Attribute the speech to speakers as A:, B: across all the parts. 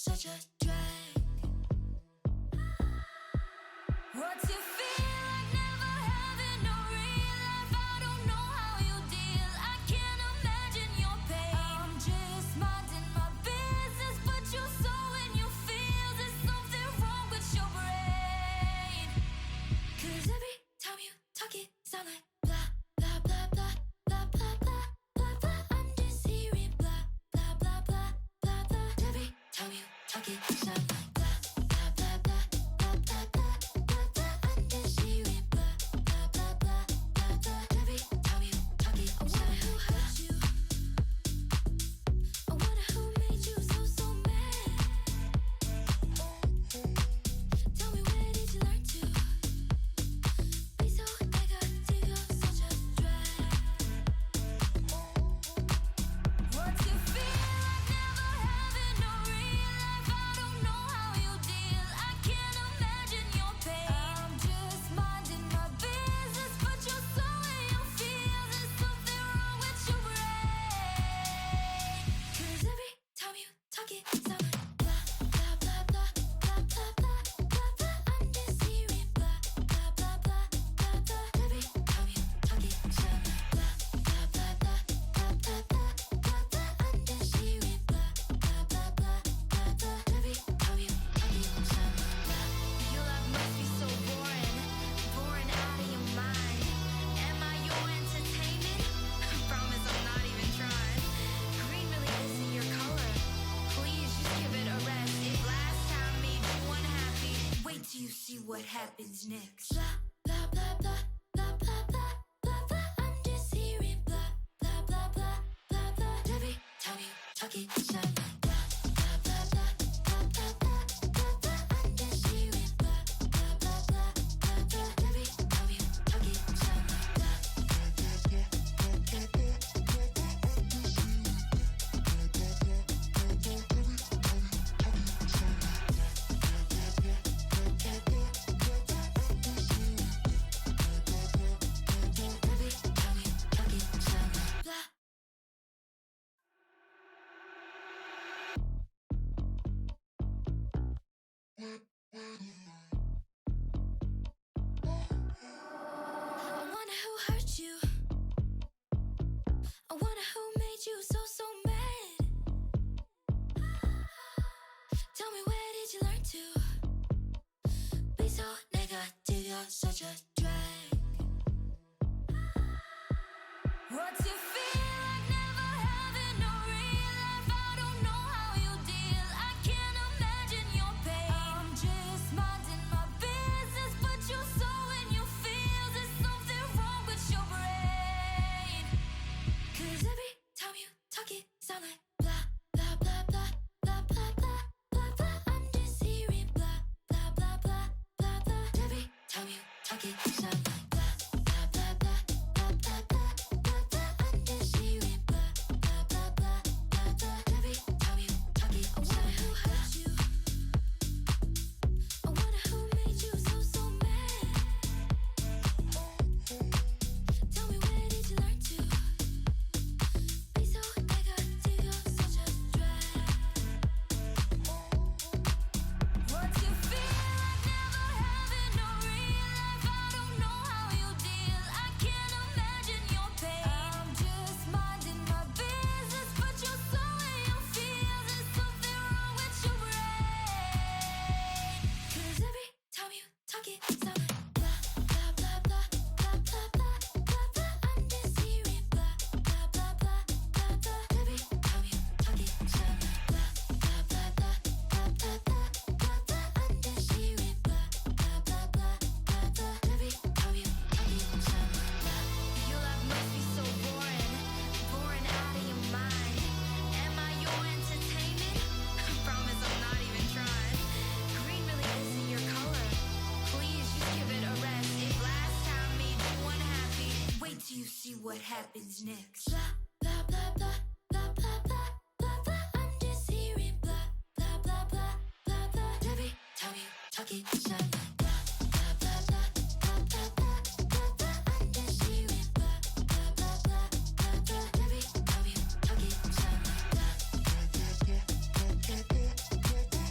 A: such a drag. What's it feel like never having no real life? I don't know how you deal. I can't imagine your pain. I'm just minding my business, but you're so in your feels. There's something wrong with your brain. 'Cause every time you talk it sound like blah, blah, blah, blah, blah, blah, blah, blah, blah. I'm just hearing blah, blah, blah, blah, blah, blah. Every time you talk it sound like blah, blah, blah, blah, blah, blah, blah, blah, blah. I'm just hearing blah, blah, blah, blah, blah, blah. Every time you talk it sound like who hurt you? I wonder who made you so mad. Tell me, where did you learn to be so negative? You're such a drag. What's it feel like never having no real life? I don't know how you deal. I can't imagine your pain. I'm just minding my business, but you're so in your feels. There's something wrong with your brain. 'Cause every time you talk it sound like blah, blah, blah, blah, blah, blah, blah, blah, blah. I'm just hearing blah, blah, blah, blah, blah, blah. Every time you talk it sound like blah, blah, blah, blah, blah, blah, blah, blah, blah. I'm just hearing blah, blah, blah, blah, blah, blah. Every time you talk it sound like blah. Your life must be so boring, boring out of your mind. Am I your entertainment? Promise I'm not even trying. Green really isn't your color. Please just give it a rest. If last time made you unhappy, wait till you see what happens next. Blah, blah, blah, blah, blah, blah, blah, blah, blah. I'm just hearing blah, blah, blah, blah, blah, blah. Every time you talk it sound like blah, blah, blah, blah, blah, blah, blah, blah, blah. I'm just hearing blah, blah, blah, blah, blah, blah. Every time you talk it sound like blah, blah, blah, blah, blah, blah, blah, blah. Every time you talk it sound like blah. I wonder who hurt you. I wonder who made you so mad. Tell me, where did you learn to be so negative? You're such a drag. What's it feel like never having no real life? I don't know how you deal. I can't imagine your pain. I'm just minding my business, but you're so in your feels. There's something wrong with your brain. 'Cause every time you talk it sound like blah, blah, blah, blah, blah, blah, blah, blah, blah. I'm just hearing blah, blah, blah, blah, blah, blah. Every time you talk it sound like blah, blah, blah, blah, blah, blah, blah, blah, blah. I'm just hearing blah, blah, blah, blah, blah, blah. Every time you talk it sound like who hurt you? I wonder who made you so mad. Tell me, where did you learn to be so negative? You're such a drag. What's it feel like never having no real life? I don't know how you deal. I can't imagine your pain. I'm just minding my business, but you're so in your feels. There's something wrong with your brain. 'Cause every time you talk it sound like blah, blah, blah, blah, blah, blah, blah, blah, blah. I'm just hearing blah, blah, blah, blah, blah, blah. Every time you talk it sound like blah, blah, blah, blah, blah, blah, blah, blah, blah. I'm just hearing blah, blah, blah, blah, blah, blah. Every time you talk it sound like blah. Your life must be so boring, boring out of your mind. Am I your entertainment? Promise I'm not even trying. Green really isn't your color. Please just give it a rest. If last time made you unhappy, wait till you see what happens next. Blah, blah, blah, blah, blah, blah, blah, blah, blah. I'm just hearing blah, blah, blah, blah, blah, blah. Every time you talk it sound like blah, blah, blah, blah, blah, blah, blah, blah, blah. I'm just hearing blah, blah, blah, blah, blah, blah. Every time you talk it sound like blah, blah, blah, blah, blah, blah, blah, blah.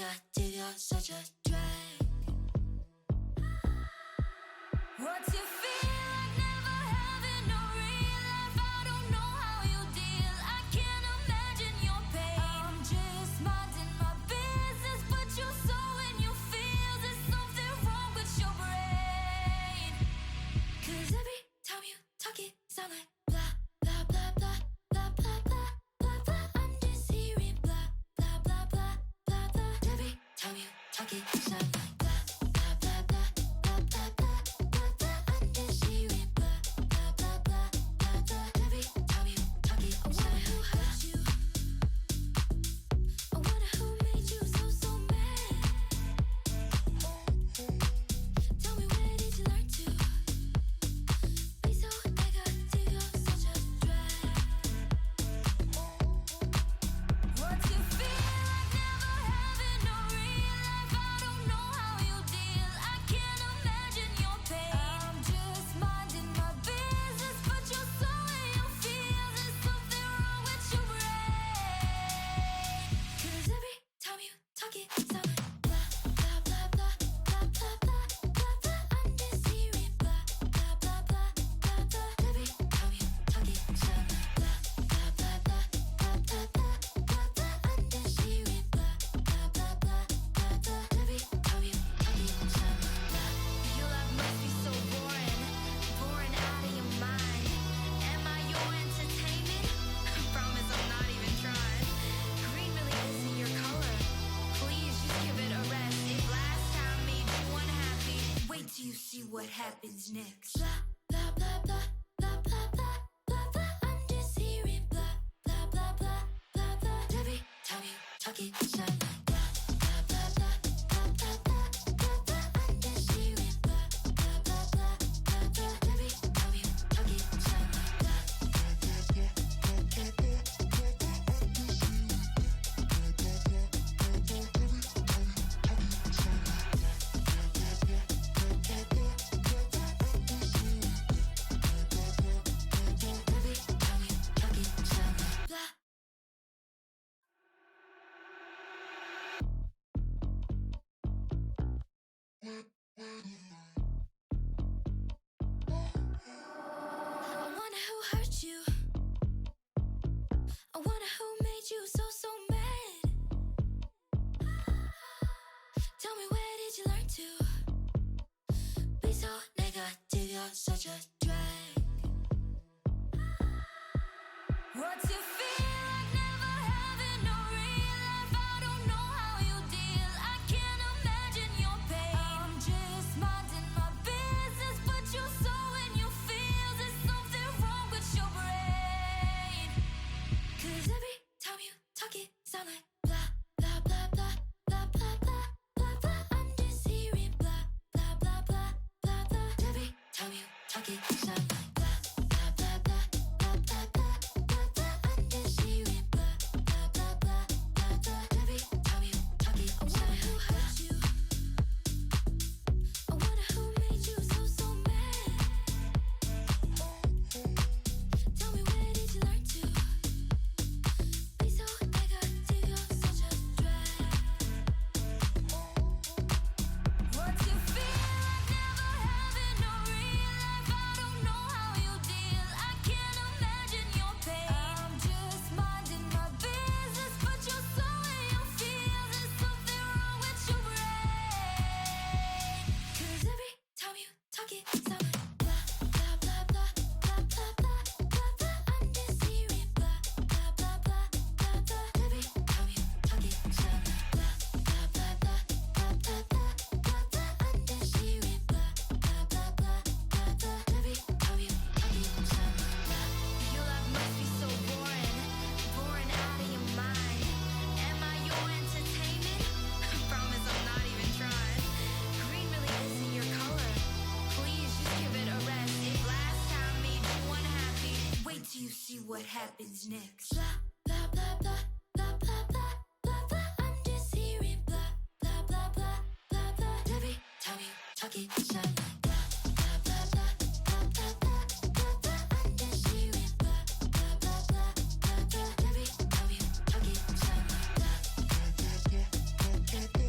A: negative, you're such a drag. What's it feel like never having no real life? I don't know how you deal. I can't imagine your pain. I'm just minding my business, but you're so in your feels. There's something wrong with your brain. 'Cause every time you talk it sound like blah, blah, blah, blah, blah, blah, blah, blah, blah. I'm just hearing blah, blah, blah, blah, blah, blah. Every time you talk it sound like blah, blah, blah, blah, blah, blah, blah, blah, blah. I'm just hearing blah, blah, blah, blah, blah, blah. Every time you talk it sound like who hurt you? I wonder who made you so, so mad. Tell me, where did you learn to be so negative? You're such a drag. What's it feel like never having no real life? I don't know how you deal. I can't imagine your pain. I'm just minding my business, but you're so in your feels. There's something wrong with your brain. 'Cause every time you talk it sound like blah, blah, blah, blah, blah, blah, blah, blah, blah. I'm just hearing blah, blah, blah, blah, blah, blah. Every time you talk it sound like blah, blah, blah, blah, blah, blah, blah, blah, blah. I'm just hearing blah, blah, blah, blah, blah, blah. Every time you talk it sound like blah. Your life must be so boring, boring out of your mind. Am I your entertainment? I promise I'm not even trying. Green really isn't your color. Please just give it a rest. If last time made you unhappy, wait till you see what happens next. Blah, blah, blah, blah, blah, blah, blah, blah, blah. I'm just hearing blah, blah, blah, blah, blah, blah. Every time you talk it sound like blah, blah, blah, blah, blah, blah, blah, blah, blah. I'm just hearing blah, blah, blah, blah, blah, blah. Every time you talk it sound like blah, blah, blah, blah, blah, blah, blah, blah, blah. I'm just hearing blah, blah, blah, blah, blah. Every time you talk it sound like blah, blah, blah, blah, blah, blah, blah, blah, blah. I'm just hearing blah, blah, blah, blah, blah, blah. Every time you talk it sound like blah. I wonder who hurt you. I wonder who made you so, so mad. Tell me, where did you learn to be so negative? You're such a drag. What's it feel like never having no real life? I don't know how you deal. I can't imagine your pain. I'm just minding my business, but you're so in your feels. There's something wrong with your brain. 'Cause every time you talk it sound like blah, blah, blah, blah, blah, blah, blah, blah, blah. I'm just hearing blah, blah, blah, blah, blah, blah. Every time you talk it sound like blah, blah, blah, blah, blah, blah, blah, blah, blah. I'm just hearing blah, blah, blah, blah, blah, blah. Every time you talk it sound like who hurt you? I wonder who made you so, so mad. Tell me, where did you learn to be so negative? You're such a drag. What's it feel like never having no real life? I don't know how you deal. I can't imagine your pain. I'm just minding my business, but you're so in your feels. There's something wrong with your brain. 'Cause every time you talk it sound like blah, blah, blah, blah, blah, blah, blah, blah, blah. I'm just hearing blah, blah, blah, blah, blah, blah. Every time you talk it sound like blah, blah, blah, blah, blah, blah, blah, blah, blah. I'm just hearing blah, blah, blah, blah, blah, blah. Every time you talk it sound like blah. Your life must be so boring, boring out of your mind. Am I your entertainment? I promise I'm not even trying. Green really isn't your color. Please just give it a rest. If last time made you unhappy, wait till you see what happens next. Blah, blah, blah, blah, blah, blah, blah, blah, blah. I'm just hearing blah, blah, blah, blah, blah, blah. Every time you talk it sound like blah, blah, blah, blah, blah, blah, blah, blah, blah. I'm just hearing blah, blah, blah, blah, blah, blah. Every time you talk it sound like blah, blah, blah, blah, blah, blah, blah.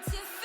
A: to